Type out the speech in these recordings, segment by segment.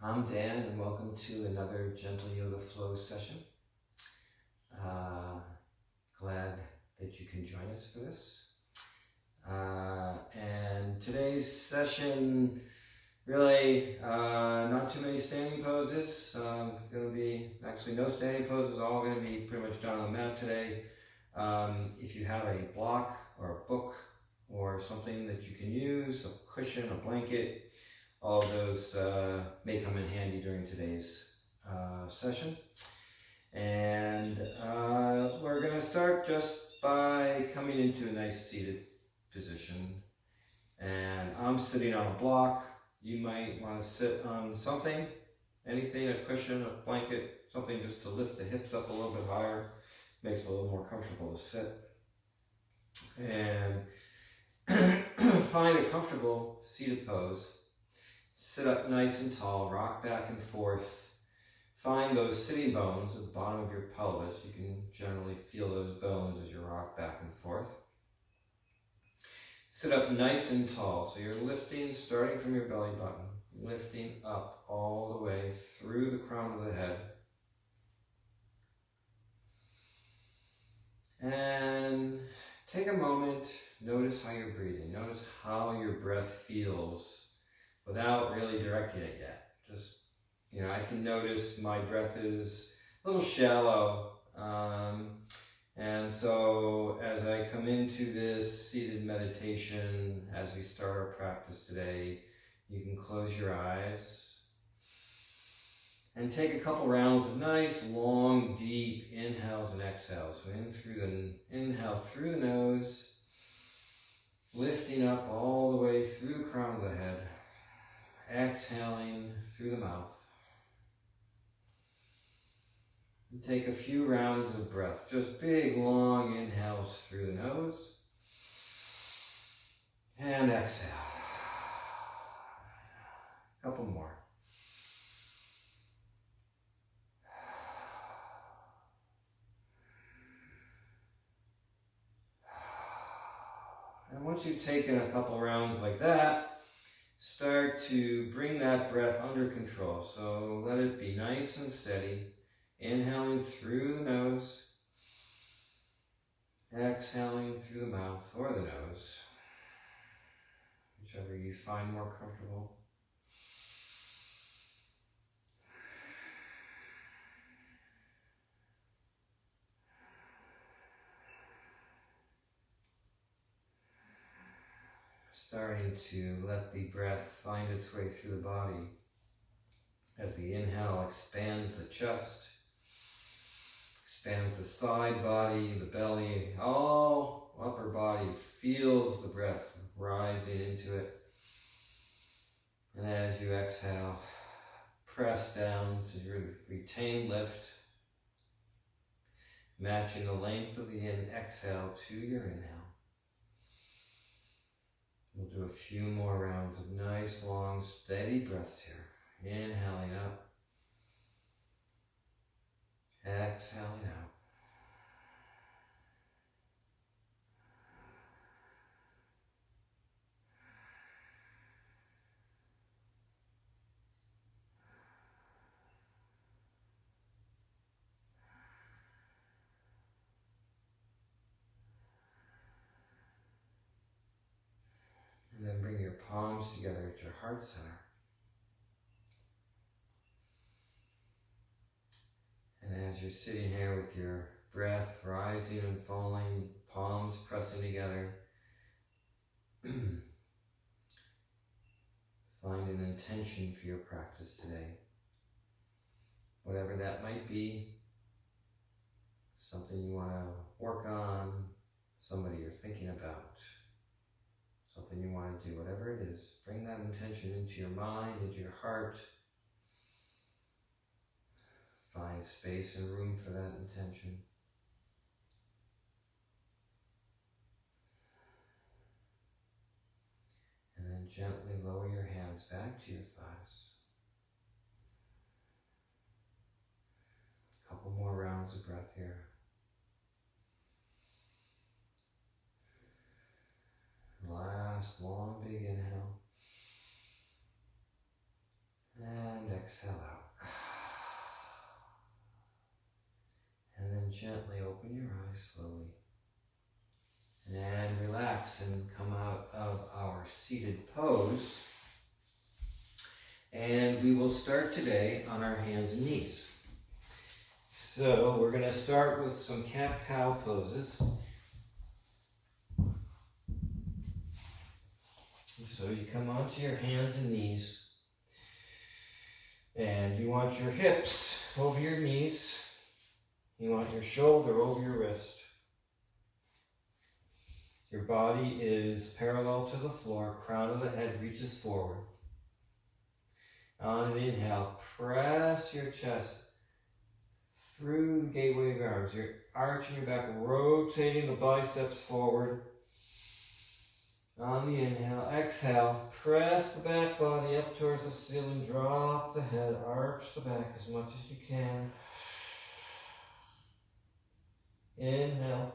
I'm Dan, and welcome to another Gentle Yoga Flow session. Glad that you can join us for this. And today's session, really not too many standing poses. Going to be actually no standing poses, all going to be pretty much done on the mat today. If you have a block or a book or something that you can use, a cushion, a blanket, all of those may come in handy during today's session. And we're going to start just by coming into a nice seated position. And I'm sitting on a block. You might want to sit on something, anything, a cushion, a blanket, something just to lift the hips up a little bit higher. Makes it a little more comfortable to sit. And find a comfortable seated pose. Sit up nice and tall, rock back and forth. Find those sitting bones at the bottom of your pelvis. You can generally feel those bones as you rock back and forth. Sit up nice and tall, so you're lifting, starting from your belly button, lifting up all the way through the crown of the head. And take a moment, notice how you're breathing. Notice how your breath feels without really directing it yet. Just, I can notice my breath is a little shallow. And so as I come into this seated meditation, as we start our practice today, you can close your eyes and take a couple rounds of nice, long, deep inhales and exhales. So inhale through the nose, lifting up all the way through the crown of the head, exhaling through the mouth. And take a few rounds of breath, just big, long inhales through the nose, and exhale. A couple more. And once you've taken a couple rounds like that, start to bring that breath under control. So let it be nice and steady. Inhaling through the nose, exhaling through the mouth or the nose, whichever you find more comfortable. Starting to let the breath find its way through the body as the inhale expands the chest, expands the side body, the belly, all upper body feels the breath rising into it. And as you exhale, press down to your retained lift, matching the length of the exhale to your inhale. We'll do a few more rounds of nice, long, steady breaths here. Inhaling up, exhaling out. And then bring your palms together at your heart center. And as you're sitting here with your breath rising and falling, palms pressing together, find an intention for your practice today. Whatever that might be, something you want to work on, somebody you're thinking about, something you want to do, whatever it is, bring that intention into your mind, into your heart. Find space and room for that intention. And then gently lower your hands back to your thighs. A couple more rounds of breath here. Last long big inhale. And exhale. exhale out. And then gently open your eyes slowly. And relax and come out of our seated pose. And we will start today on our hands and knees. So we're going to start with some cat-cow poses. So you come onto your hands and knees. And you want your hips over your knees. You want your shoulder over your wrist. Your body is parallel to the floor. Crown of the head reaches forward. On an inhale, press your chest through the gateway of your arms. You're arching your back, rotating the biceps forward. On the inhale, exhale, press the back body up towards the ceiling, drop the head, arch the back as much as you can. Inhale,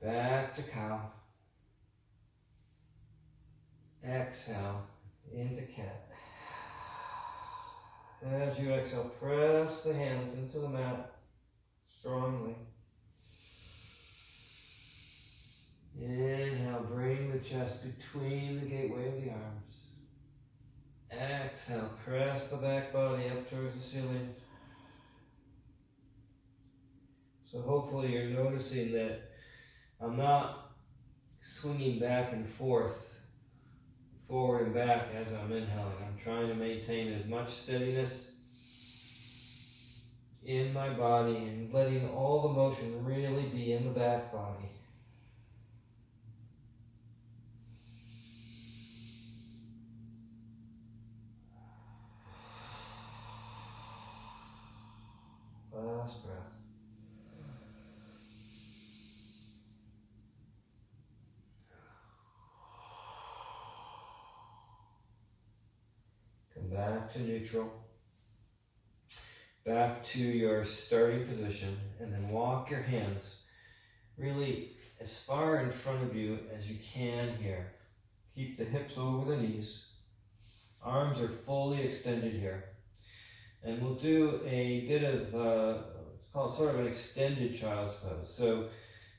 back to cow. Exhale, into cat. As you exhale, press the hands into the mat strongly. Inhale, bring the chest between the gateway of the arms. Exhale, press the back body up towards the ceiling. So hopefully you're noticing that I'm not swinging back and forth, forward and back as I'm inhaling. I'm trying to maintain as much steadiness in my body and letting all the motion really be in the back body. Last breath. Come back to neutral. Back to your starting position, and then walk your hands really as far in front of you as you can here. Keep the hips over the knees. Arms are fully extended here. And we'll do a bit of, it's called sort of an extended child's pose. So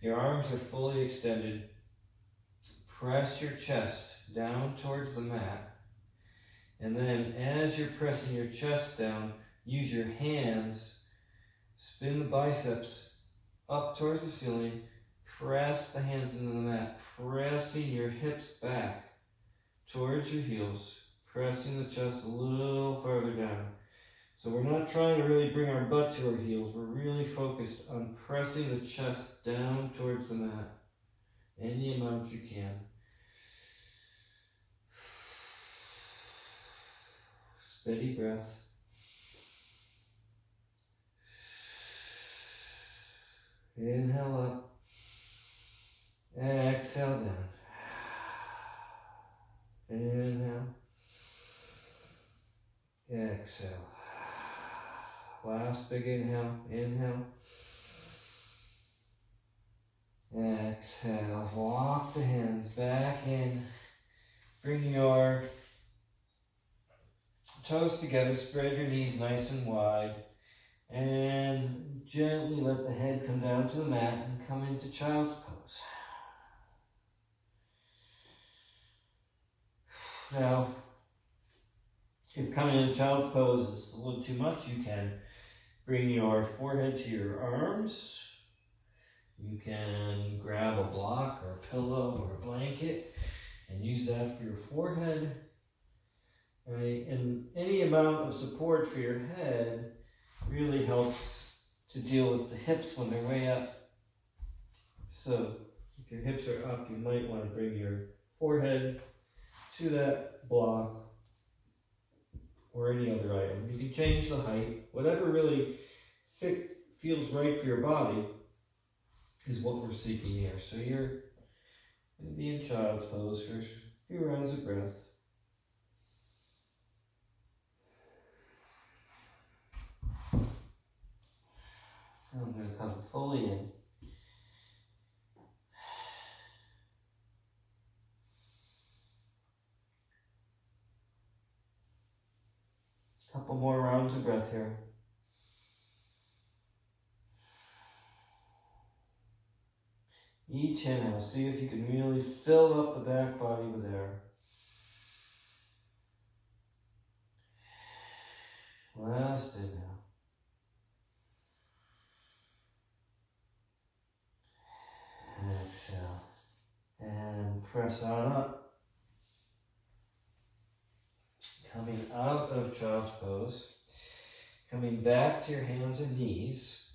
your arms are fully extended. Press your chest down towards the mat. And then as you're pressing your chest down, use your hands, spin the biceps up towards the ceiling, press the hands into the mat, pressing your hips back towards your heels, pressing the chest a little further down. So we're not trying to really bring our butt to our heels. We're really focused on pressing the chest down towards the mat any amount you can. Steady breath. Inhale up. Exhale down. Inhale. Exhale. Last big inhale. Inhale. Exhale. Walk the hands back in. Bring your toes together. Spread your knees nice and wide. And gently let the head come down to the mat and come into child's pose. Now, if coming into child's pose is a little too much, you can bring your forehead to your arms. You can grab a block or a pillow or a blanket and use that for your forehead. And any amount of support for your head really helps to deal with the hips when they're way up. So if your hips are up, you might want to bring your forehead to that block or any other item. You can change the height. Whatever really feels right for your body is what we're seeking here. So you're going to be in child's pose for a few rounds of breath. I'm going to come fully in. Couple more rounds of breath here. Each inhale, see if you can really fill up the back body with air. Last inhale. Exhale. And press on up. Coming out of child's pose. Coming back to your hands and knees.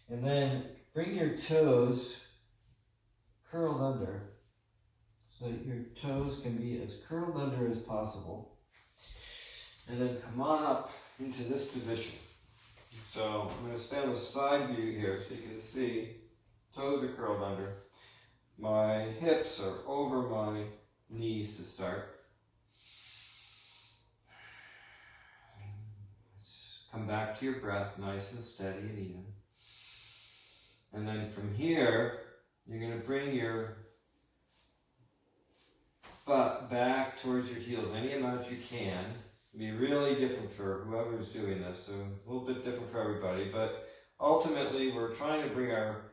And then bring your toes curled under, so that your toes can be as curled under as possible. And then come on up into this position. So I'm going to stay on the side view here so you can see toes are curled under. My hips are over my knees to start. Come back to your breath, nice and steady and even. And then from here, you're going to bring your butt back towards your heels, any amount you can. It'll be really different for whoever's doing this, so a little bit different for everybody, but ultimately we're trying to bring our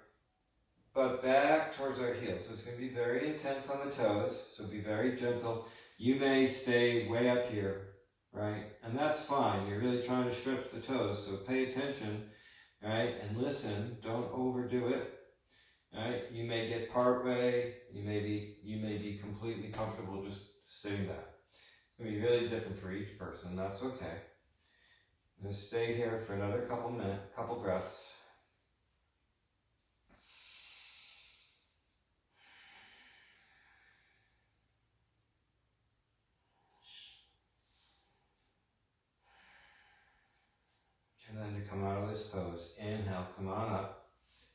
butt back towards our heels. It's going to be very intense on the toes, so be very gentle. You may stay way up here, right? And that's fine. You're really trying to stretch the toes, so pay attention, right? And listen, don't overdo it. Right? You may get part way, you may be completely comfortable just sitting back. It's going to be really different for each person, that's okay. I'm going to stay here for another couple breaths. And then to come out of this pose, inhale, come on up,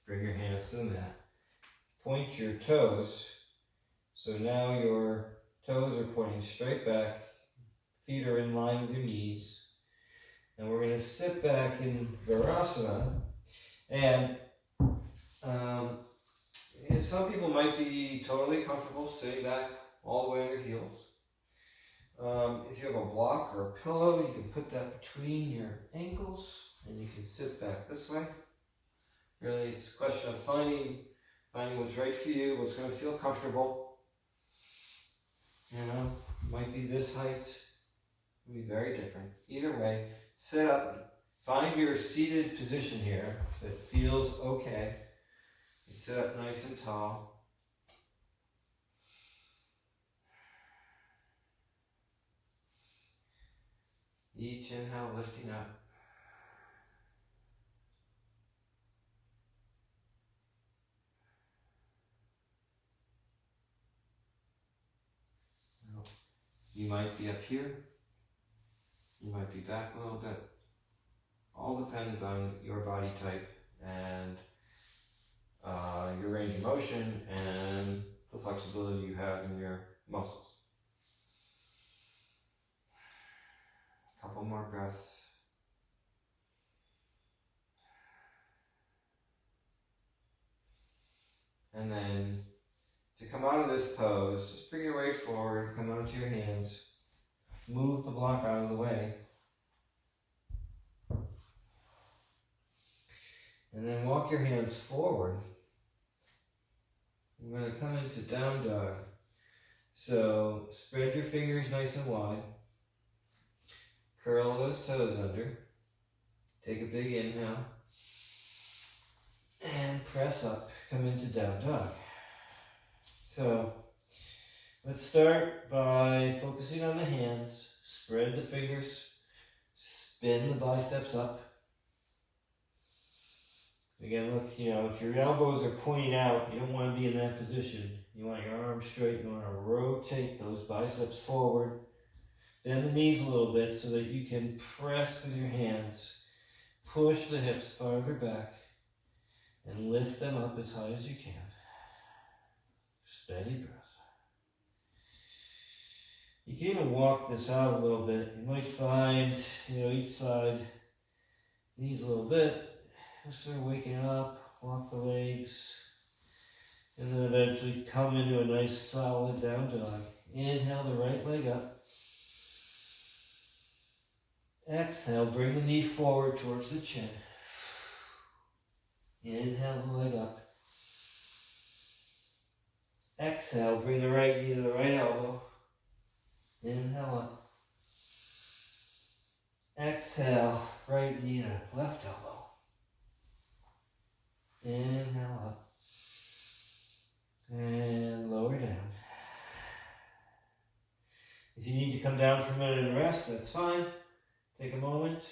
bring your hands to the mat. Point your toes, so now your toes are pointing straight back, feet are in line with your knees, and we're going to sit back in Virasana, and some people might be totally comfortable sitting back all the way on your heels. If you have a block or a pillow, you can put that between your ankles, and you can sit back this way. Really, it's a question of finding what's right for you, what's going to feel comfortable. You know, might be this height, it will be very different. Either way, sit up, find your seated position here that feels okay. You sit up nice and tall. Each inhale lifting up. You might be up here, you might be back a little bit. All depends on your body type and your range of motion and the flexibility you have in your muscles. A couple more breaths. And then to come out of this pose, just bring your weight forward, come onto your hands, move the block out of the way. And then walk your hands forward. We're going to come into down dog. So spread your fingers nice and wide. Curl those toes under. Take a big inhale. And press up. Come into down dog. So let's start by focusing on the hands. Spread the fingers. Spin the biceps up. Again, look, if your elbows are pointing out, you don't want to be in that position. You want your arms straight. You want to rotate those biceps forward. Bend the knees a little bit so that you can press with your hands. Push the hips farther back and lift them up as high as you can. Steady breath. You can even walk this out a little bit. You might find, each side needs a little bit. Just start waking up, walk the legs, and then eventually come into a nice solid down dog. Inhale the right leg up. Exhale, bring the knee forward towards the chin. Inhale the leg up. Exhale, bring the right knee to the right elbow. Inhale up. Exhale, right knee to left elbow. Inhale up. And lower down. If you need to come down for a minute and rest, that's fine. Take a moment.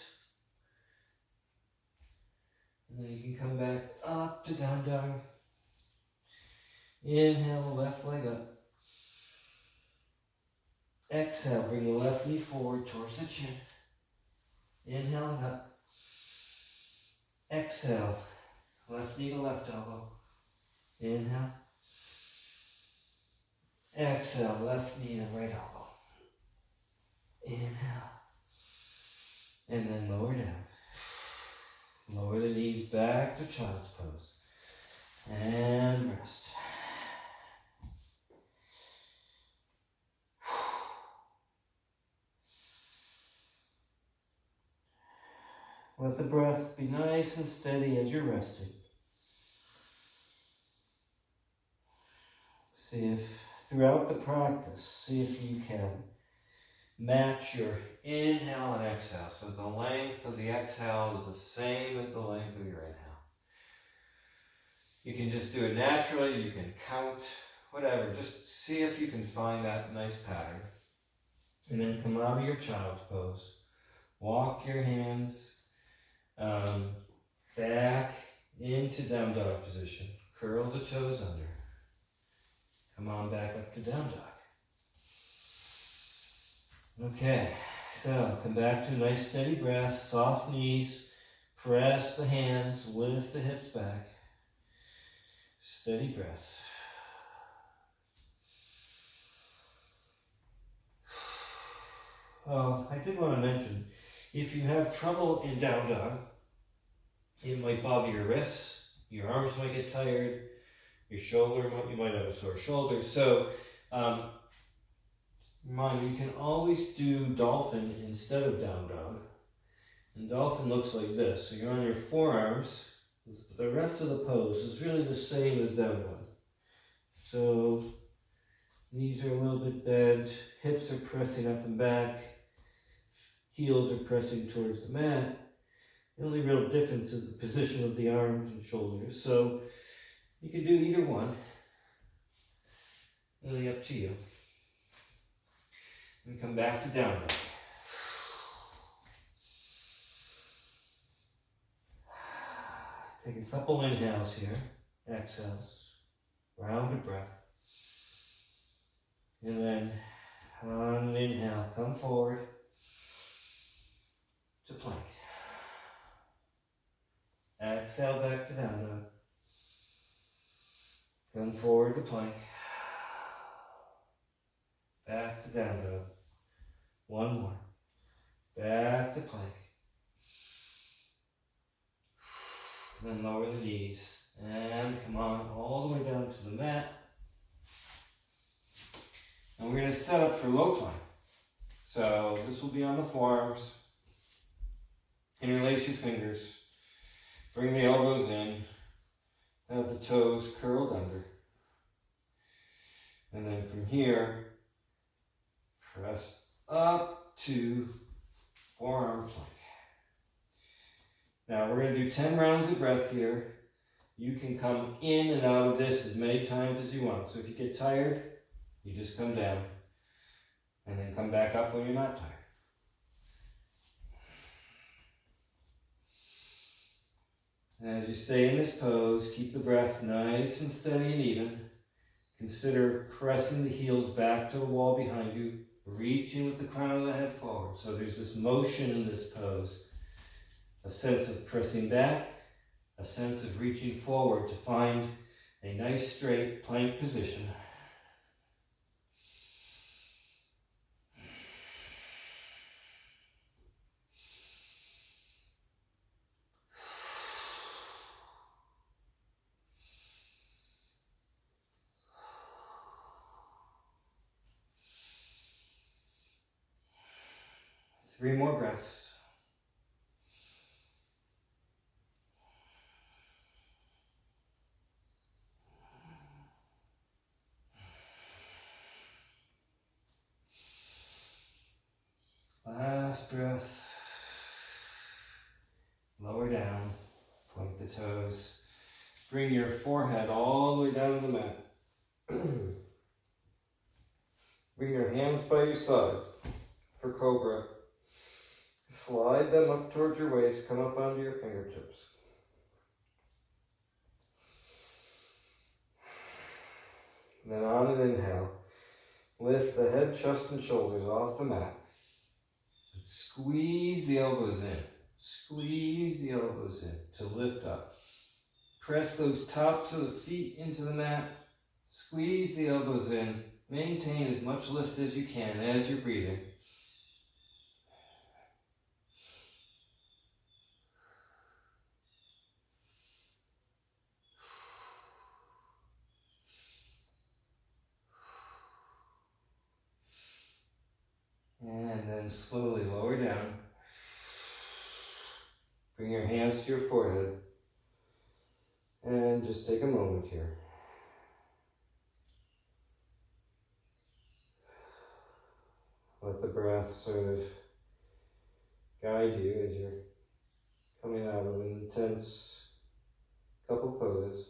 And then you can come back up to down dog. Inhale the left leg up. Exhale, bring the left knee forward towards the chin. Inhale up. Exhale, left knee to left elbow. Inhale. Exhale, left knee to right elbow. Inhale. And then lower down. Lower the knees back to child's pose. And rest. Let the breath be nice and steady as you're resting. See if throughout the practice, see if you can match your inhale and exhale. So the length of the exhale is the same as the length of your inhale. You can just do it naturally, you can count, whatever. Just see if you can find that nice pattern. And then come out of your child's pose. Walk your hands back into down dog position. Curl the toes under. Come on back up to down dog. Okay, so come back to a nice steady breath, soft knees, press the hands, lift the hips back. Steady breath. Oh, I did want to mention, if you have trouble in down dog, it might bother your wrists, your arms might get tired, your shoulder, you might have a sore shoulder. So, mind you can always do dolphin instead of down dog. And dolphin looks like this. So you're on your forearms. The rest of the pose is really the same as down dog. So knees are a little bit bent, hips are pressing up and back, heels are pressing towards the mat. The only real difference is the position of the arms and shoulders. So you can do either one. Really up to you. And come back to down dog. Take a couple inhales here, exhales, rounded breath. And then on an inhale, come forward to plank. Exhale back to down dog. Come forward to plank. Back to down dog. One more. Back to plank. Then lower the knees. And come on all the way down to the mat. And we're going to set up for low plank. So this will be on the forearms. Interlace your fingers. Bring the elbows in. Have the toes curled under. And then from here, press up to forearm plank. Now we're going to do 10 rounds of breath here. You can come in and out of this as many times as you want. So if you get tired, you just come down and then come back up when you're not tired. As you stay in this pose, keep the breath nice and steady and even. Consider pressing the heels back to the wall behind you, reaching with the crown of the head forward. So there's this motion in this pose. A sense of pressing back, a sense of reaching forward to find a nice straight plank position. Three more breaths. Last breath. Lower down. Point the toes. Bring your forehead all the way down to the mat. Bring your hands by your side for cobra. Slide them up towards your waist. Come up onto your fingertips. Then on an inhale, lift the head, chest, and shoulders off the mat. Squeeze the elbows in. Squeeze the elbows in to lift up. Press those tops of the feet into the mat. Squeeze the elbows in. Maintain as much lift as you can as you're breathing. And then slowly lower down. Bring your hands to your forehead. And just take a moment here. Let the breath sort of guide you as you're coming out of an intense couple poses.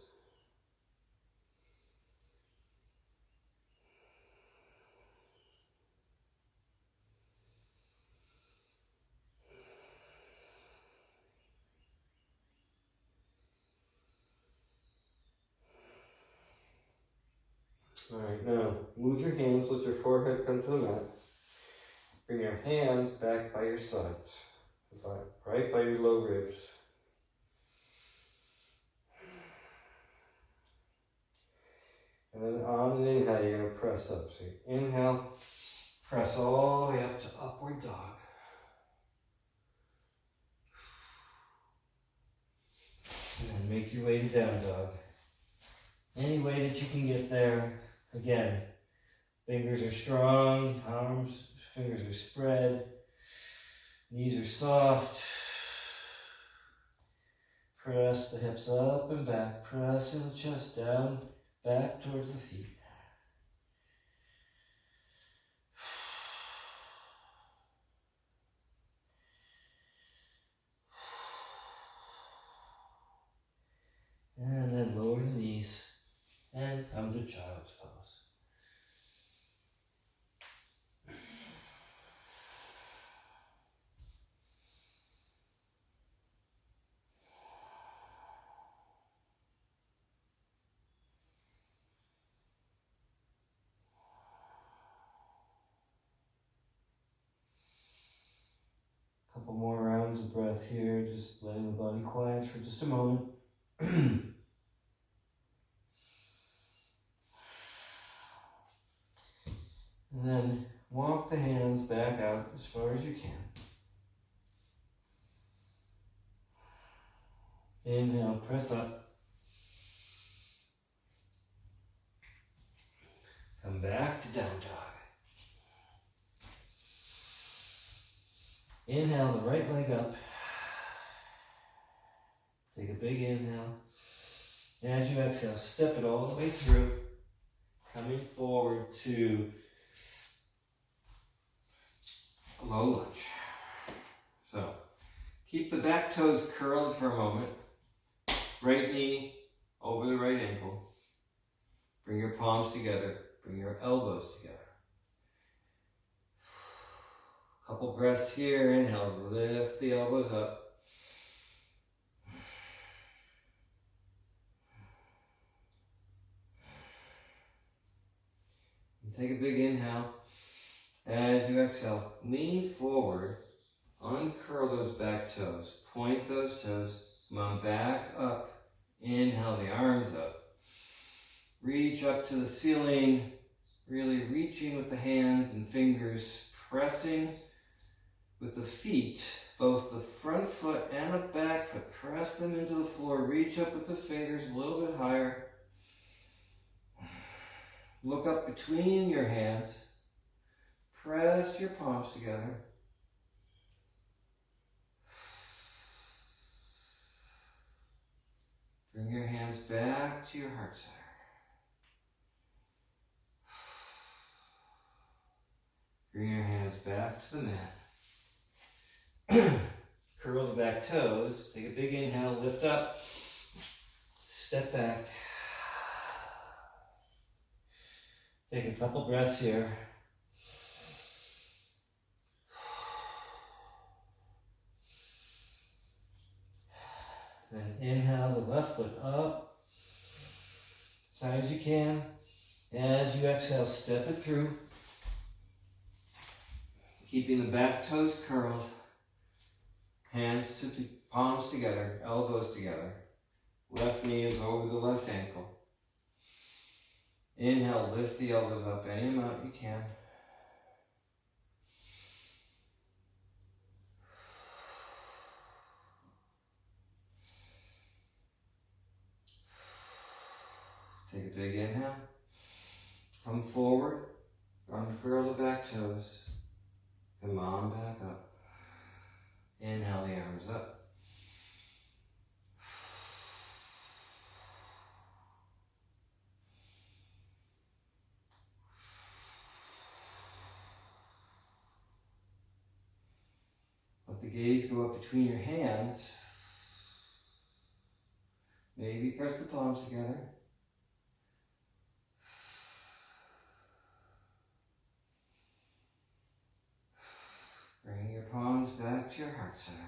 Alright, now move your hands, let your forehead come to the mat. Bring your hands back by your sides, right by your low ribs. And then on an inhale, you're going to press up. So you inhale, press all the way up to upward dog. And then make your way to down dog. Any way that you can get there. Again, fingers are strong, fingers are spread, knees are soft. Press the hips up and back, pressing the chest down, back towards the feet. And then lower the knees and come to child's pose. Couple more rounds of breath here, just letting the body quiet for just a moment. And then walk the hands back out as far as you can. Inhale, press up. Come back to down dog. Inhale the right leg up. Take a big inhale. As you exhale, step it all the way through. Coming forward to low lunge. So, keep the back toes curled for a moment. Right knee over the right ankle. Bring your palms together. Bring your elbows together. Couple breaths here. Inhale, lift the elbows up. And take a big inhale. As you exhale, lean forward. Uncurl those back toes. Point those toes. Come on back up. Inhale the arms up. Reach up to the ceiling. Really reaching with the hands and fingers. Pressing with the feet. Both the front foot and the back foot. Press them into the floor. Reach up with the fingers a little bit higher. Look up between your hands. Press your palms together. Bring your hands back to your heart center. Bring your hands back to the mat. Curl the back toes. Take a big inhale, lift up, step back. Take a couple breaths here. Then inhale the left foot up as high as you can. As you exhale, step it through. Keeping the back toes curled. Hands to the palms together, elbows together. Left knee is over the left ankle. Inhale, lift the elbows up any amount you can. Take a big inhale. Come forward. Uncurl the back toes. Come on back up. Inhale the arms up. Let the gaze go up between your hands. Maybe press the palms together. Bring your palms back to your heart center.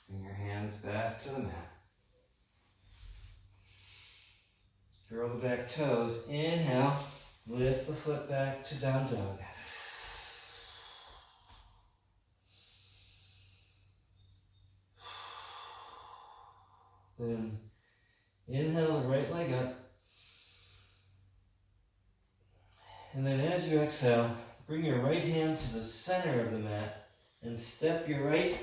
Bring your hands back to the mat. Curl the back toes. Inhale. Lift the foot back to down dog. Then inhale the right leg up. And then as you exhale, bring your right hand to the center of the mat and step your right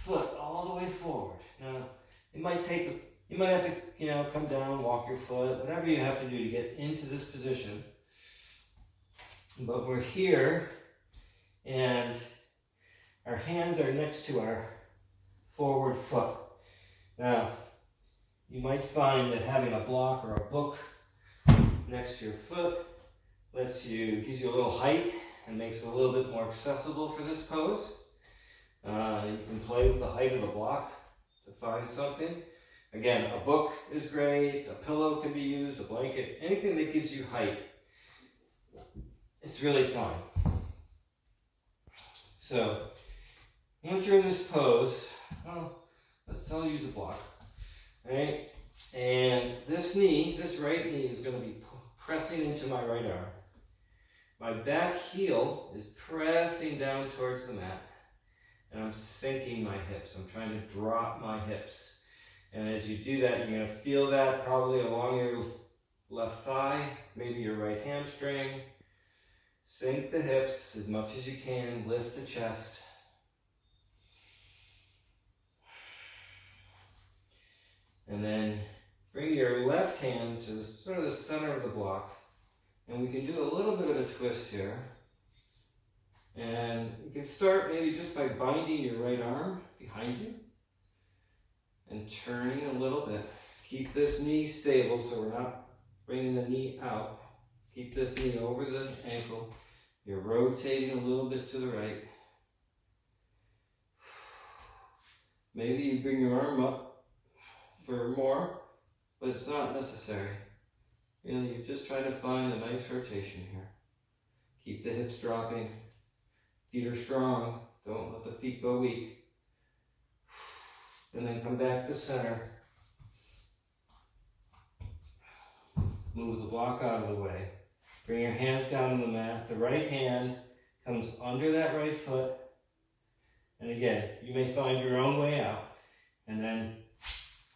foot all the way forward. Now, you might have to, come down, walk your foot, whatever you have to do to get into this position. But we're here, and our hands are next to our forward foot. Now, you might find that having a block or a book next to your foot gives you a little height and makes it a little bit more accessible for this pose. You can play with the height of the block to find something. Again, a book is great, a pillow can be used, a blanket, anything that gives you height. It's really fine. So, once you're in this pose, I'll use a block, right? And this right knee is going to be pressing into my right arm. My back heel is pressing down towards the mat, and I'm sinking my hips. I'm trying to drop my hips. And as you do that, you're going to feel that probably along your left thigh, maybe your right hamstring. Sink the hips as much as you can. Lift the chest. And then bring your left hand to sort of the center of the block. And we can do a little bit of a twist here. And you can start maybe just by binding your right arm behind you and turning a little bit. Keep this knee stable so we're not bringing the knee out. Keep this knee over the ankle. You're rotating a little bit to the right. Maybe you bring your arm up for more, but it's not necessary. Really, you're just trying to find a nice rotation here. Keep the hips dropping. Feet are strong. Don't let the feet go weak. And then come back to center. Move the block out of the way. Bring your hands down on the mat. The right hand comes under that right foot. And again, you may find your own way out. And then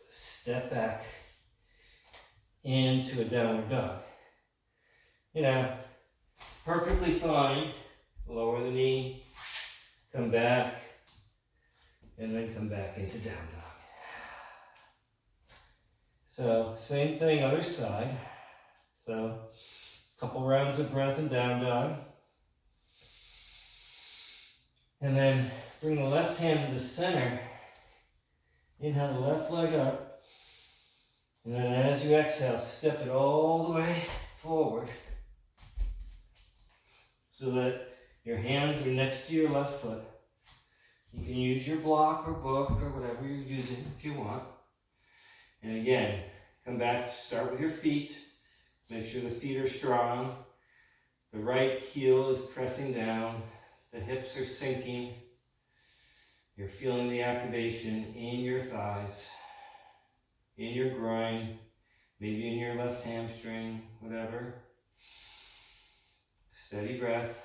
step back into a downward dog. Perfectly fine. Lower the knee, come back, and then come back into down dog. So, same thing, other side. So, a couple rounds of breath in down dog. And then bring the left hand to the center. Inhale the left leg up. And then as you exhale, step it all the way forward so that Your hands are next to your left foot. You can use your block or book or whatever you're using if you want. And again, come back, start with your feet. Make sure the feet are strong. The right heel is pressing down. The hips are sinking. You're feeling the activation in your thighs, in your groin, maybe in your left hamstring, whatever. Steady breath.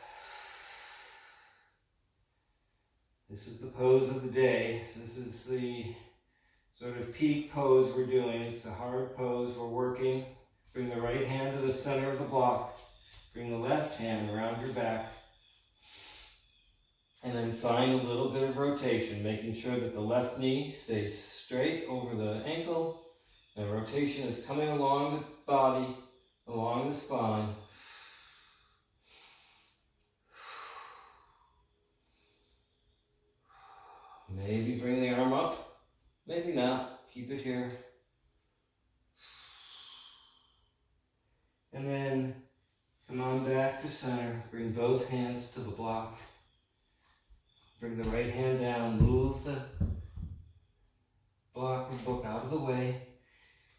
This is the pose of the day. This is the sort of peak pose we're doing. It's a hard pose. We're working. Bring the right hand to the center of the block. Bring the left hand around your back. And then find a little bit of rotation, making sure that the left knee stays straight over the ankle. And rotation is coming along the body, along the spine. Maybe bring the arm up, maybe not. Keep it here. And then come on back to center. Bring both hands to the block. Bring the right hand down. Move the block or book out of the way.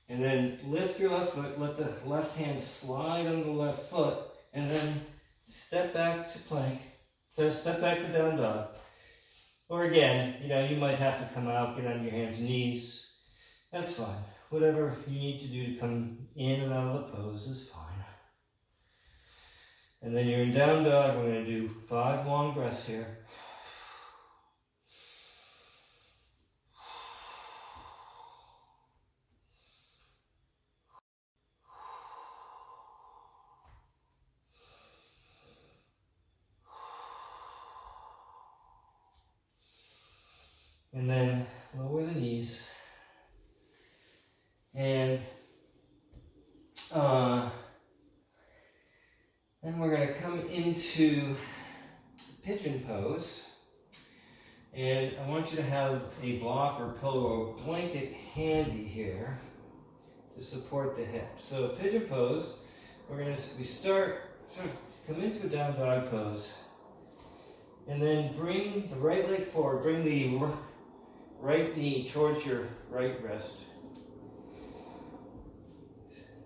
And then lift your left foot. Let the left hand slide on the left foot. And then step back to plank. So step back to down dog. Or again, you might have to come out, get on your hands and knees. That's fine. Whatever you need to do to come in and out of the pose is fine. And then you're in down dog. We're going to do 5 long breaths here. And then lower the knees. And then we're going to come into pigeon pose. And I want you to have a block or pillow or blanket handy here to support the hip. So pigeon pose, we start, sort of come into a down dog pose. And then bring the right leg forward. Bring the right knee towards your right wrist.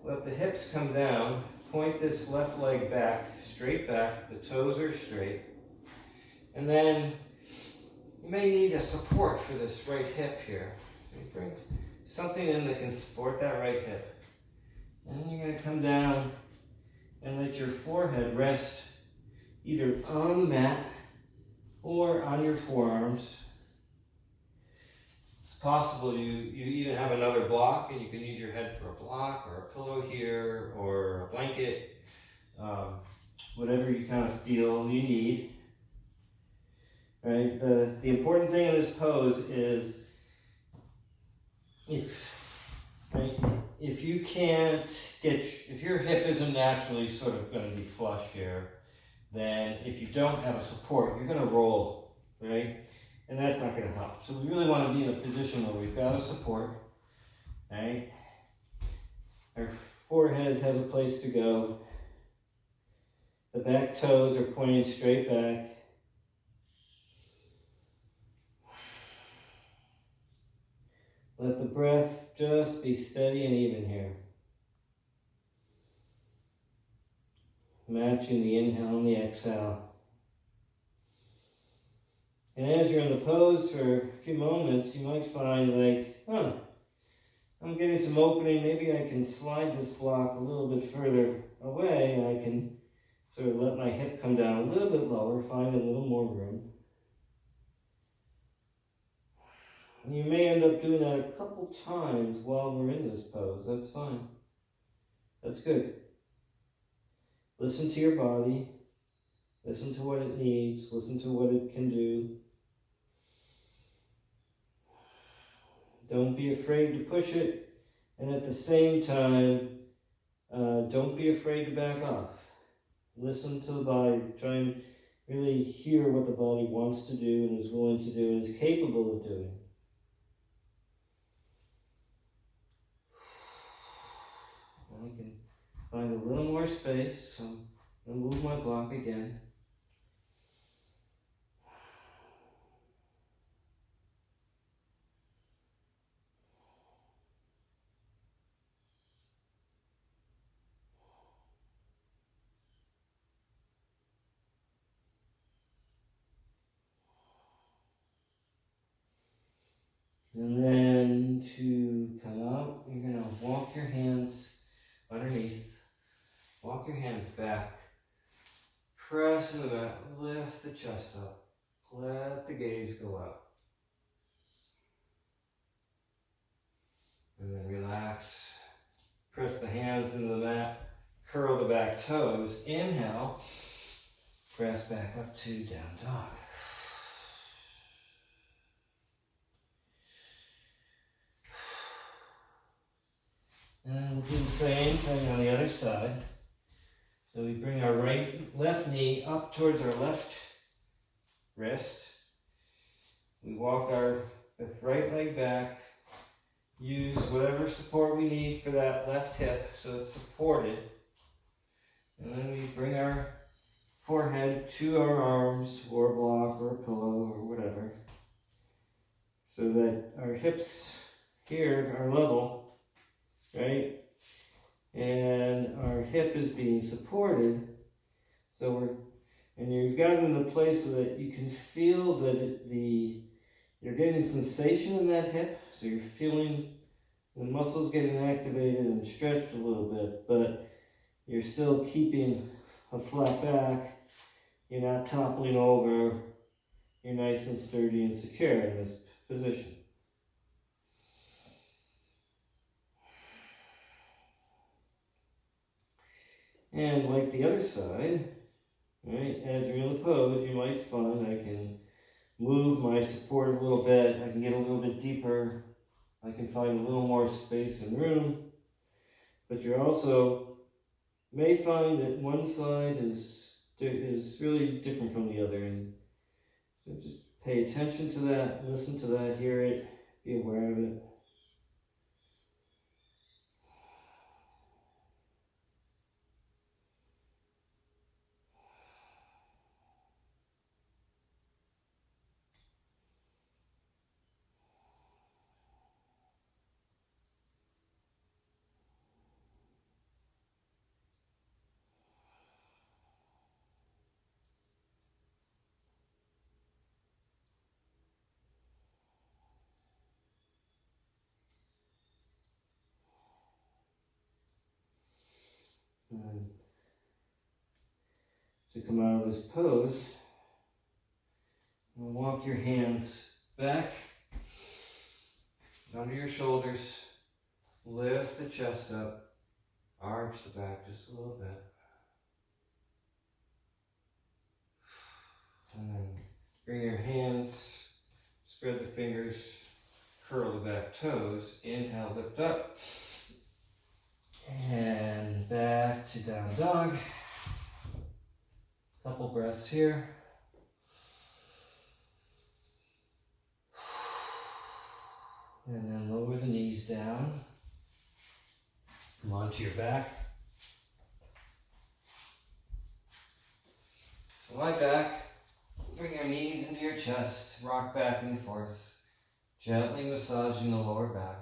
Let the hips come down. Point this left leg back, straight back. The toes are straight. And then you may need a support for this right hip here. Bring something in that can support that right hip. And then you're going to come down and let your forehead rest either on the mat or on your forearms. It's possible you even have another block and you can use your head for a block or a pillow here or a blanket, whatever you kind of feel you need. Right? The important thing in this pose is if you can't if your hip isn't naturally sort of going to be flush here, then if you don't have a support, you're going to roll, right? And that's not going to help. So we really want to be in a position where we've got a support, right? Our forehead has a place to go. The back toes are pointing straight back. Let the breath just be steady and even here. Matching the inhale and the exhale. And as you're in the pose for a few moments, you might find I'm getting some opening. Maybe I can slide this block a little bit further away and I can sort of let my hip come down a little bit lower, find a little more room. And you may end up doing that a couple times while we're in this pose. That's fine. That's good. Listen to your body. Listen to what it needs. Listen to what it can do. Don't be afraid to push it. And at the same time, don't be afraid to back off. Listen to the body. Try and really hear what the body wants to do and is willing to do and is capable of doing. I can find a little more space, so I'm going to move my block again. And then to come out, you're going to walk your hands underneath, walk your hands back, press into the back, lift the chest up, let the gaze go up. And then relax, press the hands into the mat, curl the back toes, inhale, press back up to down dog. And we'll do the same thing on the other side. So we bring our left knee up towards our left wrist. We walk our right leg back. Use whatever support we need for that left hip so it's supported. And then we bring our forehead to our arms or a block or a pillow or whatever, so that our hips here are level, right? And our hip is being supported. So and you've got it in a place so that you can feel that you're getting sensation in that hip. So you're feeling the muscles getting activated and stretched a little bit, but you're still keeping a flat back. You're not toppling over. You're nice and sturdy and secure in this position. And like the other side, right, as you're in the pose, you might find I can move my support a little bit. I can get a little bit deeper. I can find a little more space and room. But you also may find that one side is really different from the other. And so just pay attention to that, listen to that, hear it, be aware of it. And to come out of this pose, walk your hands back under your shoulders, lift the chest up, arch the back just a little bit. And then bring your hands, spread the fingers, curl the back toes, inhale, lift up, and back to down dog. Couple breaths here. And then lower the knees down. Come onto your back. So lie back, bring your knees into your chest, rock back and forth, gently massaging the lower back.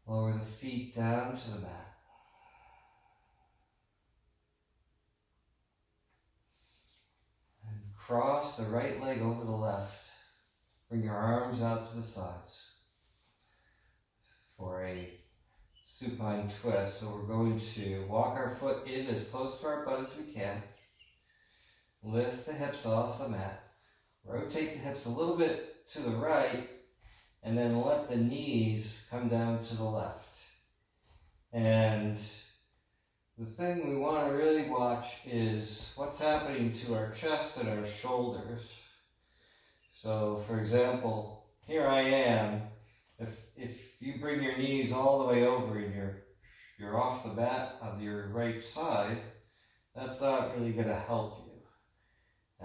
Lower the feet down to the mat. And cross the right leg over the left. Bring your arms out to the sides for a supine twist. So we're going to walk our foot in as close to our butt as we can. Lift the hips off the mat. Rotate the hips a little bit to the right, and then let the knees come down to the left. And the thing we want to really watch is what's happening to our chest and our shoulders. So, for example, here I am. If you bring your knees all the way over and you're off the bat of your right side, that's not really going to help you.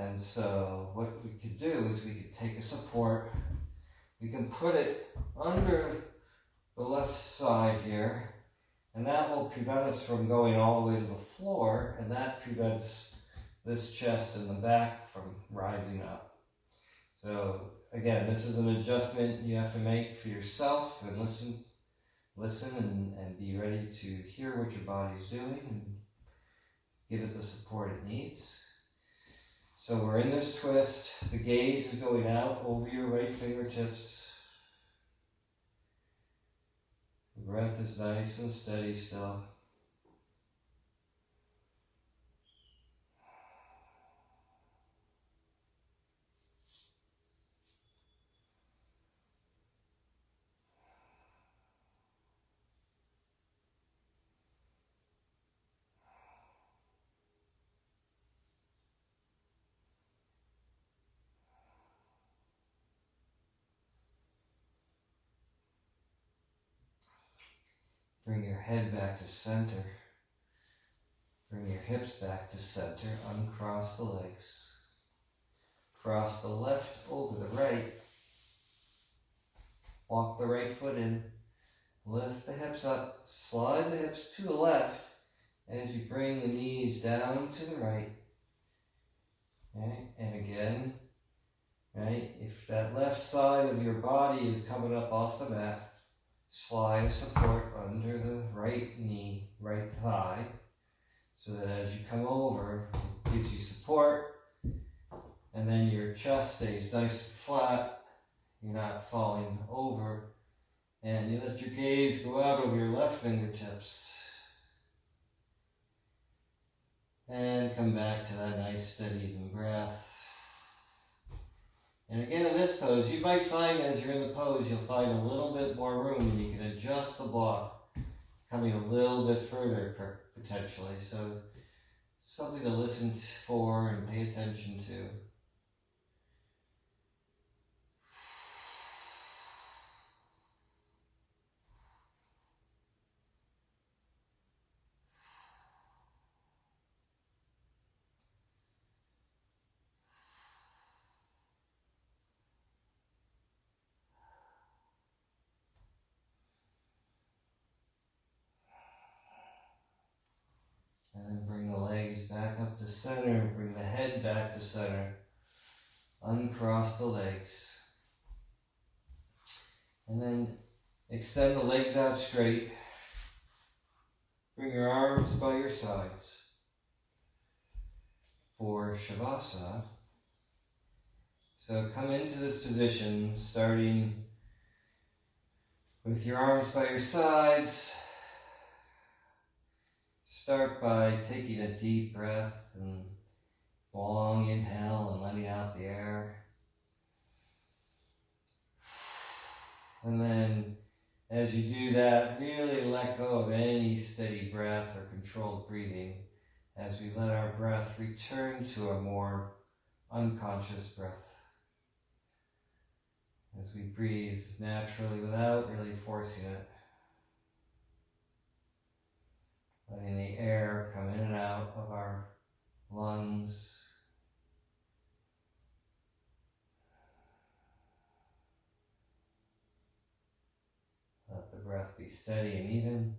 And so what we could do is we could take a support. We can put it under the left side here, and that will prevent us from going all the way to the floor, and that prevents this chest and the back from rising up. So again, this is an adjustment you have to make for yourself, and listen and be ready to hear what your body's doing and give it the support it needs. So we're in this twist. The gaze is going out over your right fingertips. The breath is nice and steady still. Bring your head back to center. Bring your hips back to center. Uncross the legs. Cross the left over the right. Walk the right foot in. Lift the hips up. Slide the hips to the left as you bring the knees down to the right. Okay? And again, right? If that left side of your body is coming up off the mat, slide a support under the right knee, right thigh, so that as you come over, it gives you support, and then your chest stays nice and flat. You're not falling over, and you let your gaze go out over your left fingertips. And come back to that nice steady even breath. And again, in this pose, you might find as you're in the pose, you'll find a little bit more room and you can adjust the block, coming a little bit further potentially. So something to listen for and pay attention to. And then bring the legs back up to center, bring the head back to center. Uncross the legs. And then extend the legs out straight. Bring your arms by your sides for Shavasana. So come into this position, starting with your arms by your sides. Start by taking a deep breath and long inhale and letting out the air. And then as you do that, really let go of any steady breath or controlled breathing as we let our breath return to a more unconscious breath. As we breathe naturally without really forcing it. Letting the air come in and out of our lungs. Let the breath be steady and even.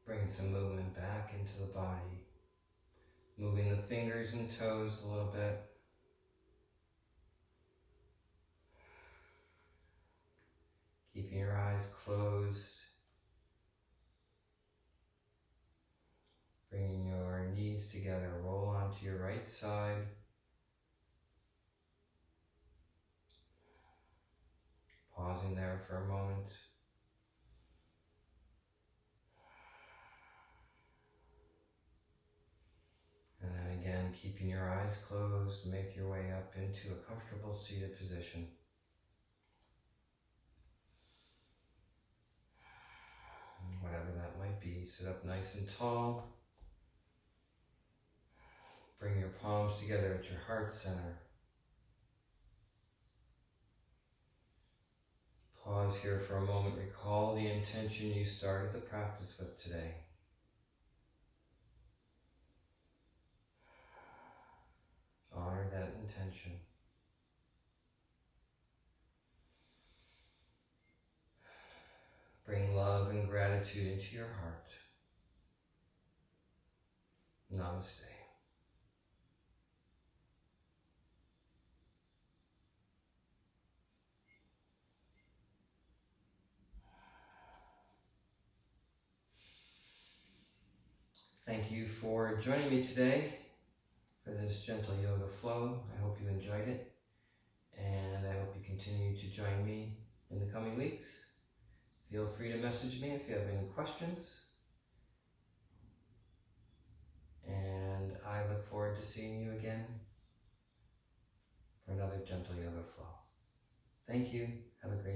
Bring some movement back into the body. Moving the fingers and toes a little bit. Keeping your eyes closed. Bringing your knees together, roll onto your right side. Pausing there for a moment. And then again, keeping your eyes closed, make your way up into a comfortable seated position. Whatever that might be, sit up nice and tall. Bring your palms together at your heart center. Pause here for a moment. Recall the intention you started the practice with today. Honor that intention. Bring love and gratitude into your heart. Namaste. Thank you for joining me today for this Gentle Yoga Flow. I hope you enjoyed it, and I hope you continue to join me in the coming weeks. Feel free to message me if you have any questions, and I look forward to seeing you again for another Gentle Yoga Flow. Thank you. Have a great day.